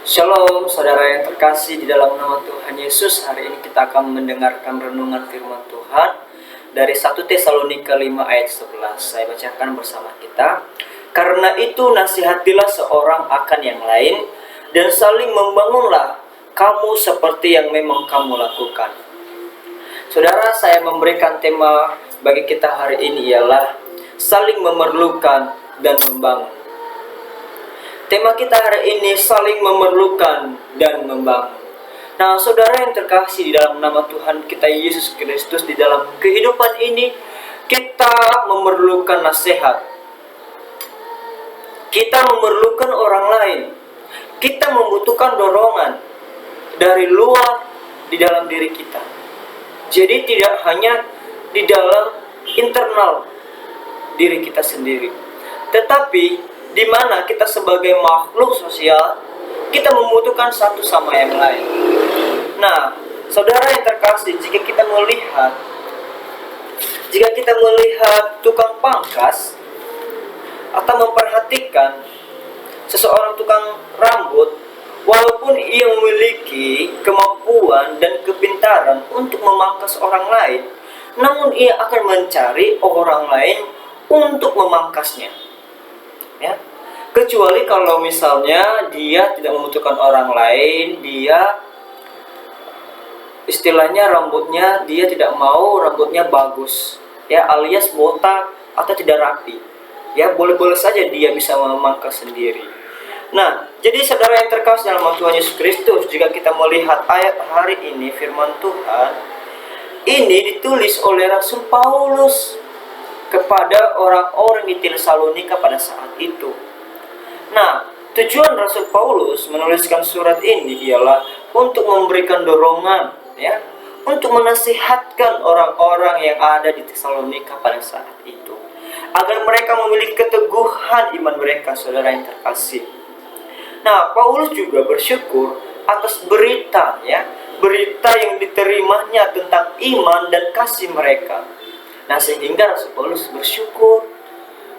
Shalom saudara yang terkasih di dalam nama Tuhan Yesus. Hari ini kita akan mendengarkan renungan firman Tuhan dari 1 Tesalonika 5 ayat 11. Saya bacakan bersama kita. Karena itu nasihatilah seorang akan yang lain, dan saling membangunlah kamu seperti yang memang kamu lakukan. Saudara, saya memberikan tema bagi kita hari ini ialah saling memerlukan dan membangun. Tema kita hari ini saling memerlukan dan membangun. Nah, saudara yang terkasih di dalam nama Tuhan kita Yesus Kristus, di dalam kehidupan ini kita memerlukan nasihat. Kita memerlukan orang lain. Kita membutuhkan dorongan dari luar di dalam diri kita. Jadi tidak hanya di dalam internal diri kita sendiri, tetapi di mana kita sebagai makhluk sosial, kita membutuhkan satu sama yang lain. Nah, saudara yang terkasih, jika kita melihat tukang pangkas atau memperhatikan seseorang tukang rambut, walaupun ia memiliki kemampuan dan kepintaran untuk memangkas orang lain, namun ia akan mencari orang lain untuk memangkasnya. Ya, kecuali kalau misalnya dia tidak membutuhkan orang lain, dia istilahnya rambutnya dia tidak mau rambutnya bagus, ya, alias botak atau tidak rapi, ya, boleh-boleh saja dia bisa memangkas sendiri. Nah, jadi saudara yang terkasih dalam Tuhan Yesus Kristus, jika kita melihat ayat hari ini, firman Tuhan ini ditulis oleh Rasul Paulus kepada orang-orang di Tesalonika pada saat itu. Nah, tujuan Rasul Paulus menuliskan surat ini ialah untuk memberikan dorongan, ya, untuk menasihatkan orang-orang yang ada di Tesalonika pada saat itu, agar mereka memiliki keteguhan iman mereka, saudara yang terkasih. Nah, Paulus juga bersyukur atas berita, ya, berita yang diterimanya tentang iman dan kasih mereka. Nah, sehingga Rasul Paulus bersyukur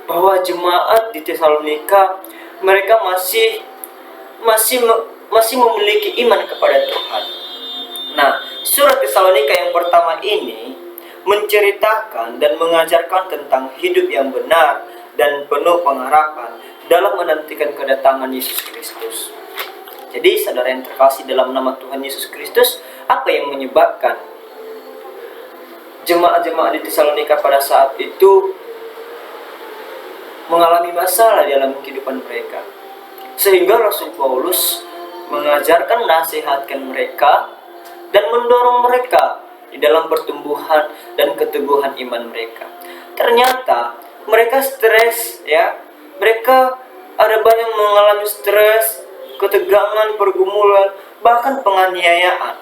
bahwa jemaat di Tesalonika mereka masih memiliki iman kepada Tuhan. Nah, surat Tesalonika yang pertama ini menceritakan dan mengajarkan tentang hidup yang benar dan penuh pengharapan dalam menantikan kedatangan Yesus Kristus. Jadi, saudara yang terkasih dalam nama Tuhan Yesus Kristus, apa yang menyebabkan jemaat-jemaat di Tesalonika pada saat itu mengalami masalah dalam kehidupan mereka, sehingga Rasul Paulus mengajarkan, nasihatkan mereka dan mendorong mereka di dalam pertumbuhan dan keteguhan iman mereka. Ternyata mereka stres, ya, mereka ada banyak mengalami stres, ketegangan, pergumulan, bahkan penganiayaan.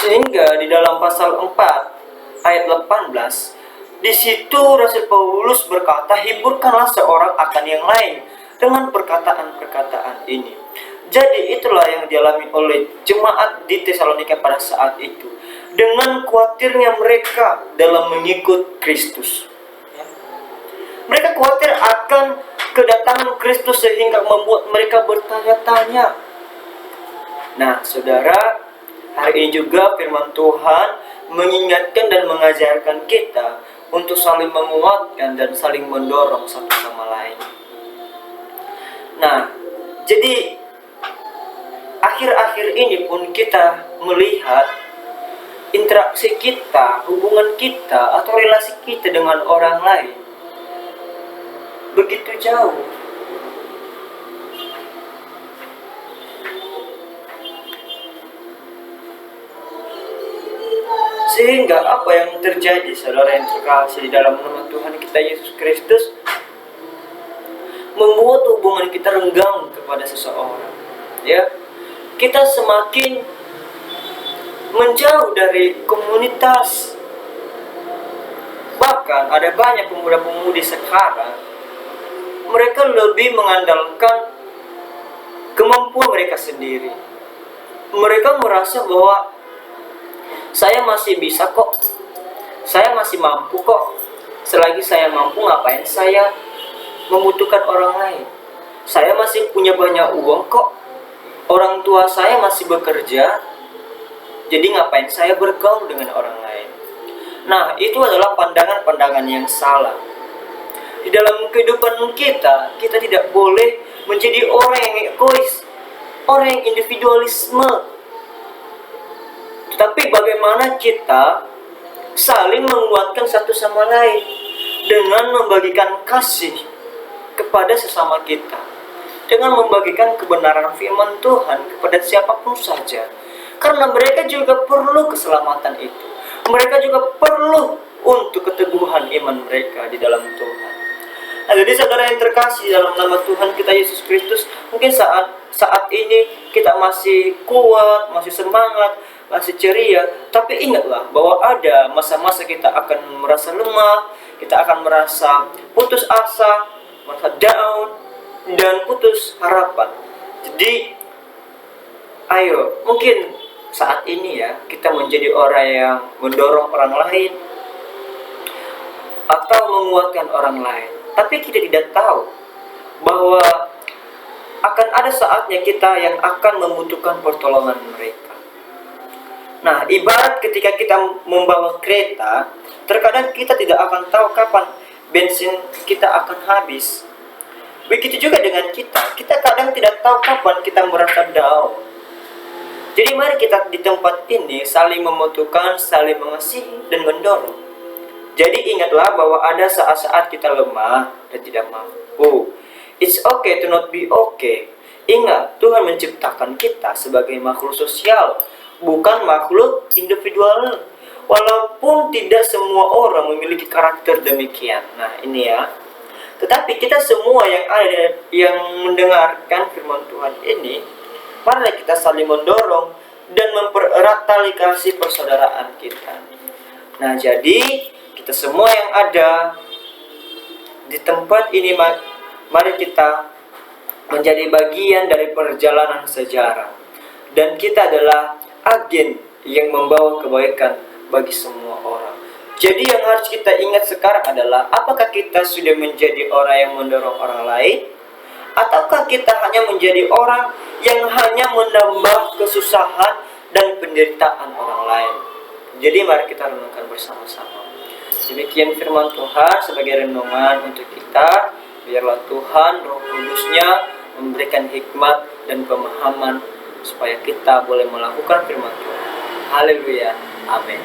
Sehingga di dalam pasal 4 ayat 18, di situ Rasul Paulus berkata, hiburkanlah seorang akan yang lain dengan perkataan-perkataan ini. Jadi itulah yang dialami oleh jemaat di Tesalonika pada saat itu, dengan khawatirnya mereka dalam mengikut Kristus. Mereka khawatir akan kedatangan Kristus sehingga membuat mereka bertanya-tanya. Nah, saudara, hari ini juga firman Tuhan mengingatkan dan mengajarkan kita untuk saling menguatkan dan saling mendorong satu sama lain. Nah, jadi akhir-akhir ini pun kita melihat interaksi kita, hubungan kita atau relasi kita dengan orang lain begitu jauh. Sehingga apa yang terjadi, saudara yang terkasih di dalam nama Tuhan kita Yesus Kristus, membuat hubungan kita renggang kepada seseorang, ya. Kita semakin menjauh dari komunitas. Bahkan ada banyak pemuda-pemudi sekarang, mereka lebih mengandalkan kemampuan mereka sendiri. Mereka merasa bahwa saya masih bisa kok, saya masih mampu kok, selagi saya mampu ngapain saya membutuhkan orang lain, saya masih punya banyak uang kok, Orang tua saya masih bekerja, jadi ngapain saya bergaul dengan orang lain? Nah, itu adalah pandangan-pandangan yang salah. Di dalam kehidupan kita, kita tidak boleh menjadi orang yang egois, orang yang individualisme. Tetapi bagaimana kita saling menguatkan satu sama lain dengan membagikan kasih kepada sesama kita, dengan membagikan kebenaran firman Tuhan kepada siapapun saja. Karena mereka juga perlu keselamatan itu. Mereka juga perlu untuk keteguhan iman mereka di dalam Tuhan. Nah, jadi saudara yang terkasih dalam nama Tuhan kita Yesus Kristus, mungkin saat ini kita masih kuat, masih semangat, masih ceria, tapi ingatlah bahwa ada masa-masa kita akan merasa lemah, kita akan merasa putus asa, merasa down, dan putus harapan. Jadi ayo, mungkin saat ini ya, kita menjadi orang yang mendorong orang lain atau menguatkan orang lain. Tapi kita tidak tahu bahwa akan ada saatnya kita yang akan membutuhkan pertolongan mereka. Nah, ibarat ketika kita membawa kereta, terkadang kita tidak akan tahu kapan bensin kita akan habis. Begitu juga dengan kita kadang tidak tahu kapan kita merasa down. Jadi mari kita di tempat ini saling membutuhkan, saling mengasihi dan mendorong. Jadi ingatlah bahwa ada saat-saat kita lemah dan tidak mampu. It's okay to not be okay. Ingat, Tuhan menciptakan kita sebagai makhluk sosial, bukan makhluk individual. Walaupun tidak semua orang memiliki karakter demikian. Nah, ini ya. Tetapi kita semua yang mendengarkan firman Tuhan ini, mari kita saling mendorong dan mempererat tali kasih persaudaraan kita. Nah, jadi kita semua yang ada di tempat ini, mari kita menjadi bagian dari perjalanan sejarah. Dan kita adalah agen yang membawa kebaikan bagi semua orang. Jadi yang harus kita ingat sekarang adalah, apakah kita sudah menjadi orang yang mendorong orang lain? Ataukah kita hanya menjadi orang yang hanya menambah kesusahan dan penderitaan orang lain? Jadi mari kita renungkan bersama-sama. Demikian firman Tuhan sebagai renungan untuk kita. Biarlah Tuhan Roh Kudus-Nya memberikan hikmat dan pemahaman supaya kita boleh melakukan firman Tuhan. Haleluya. Amin.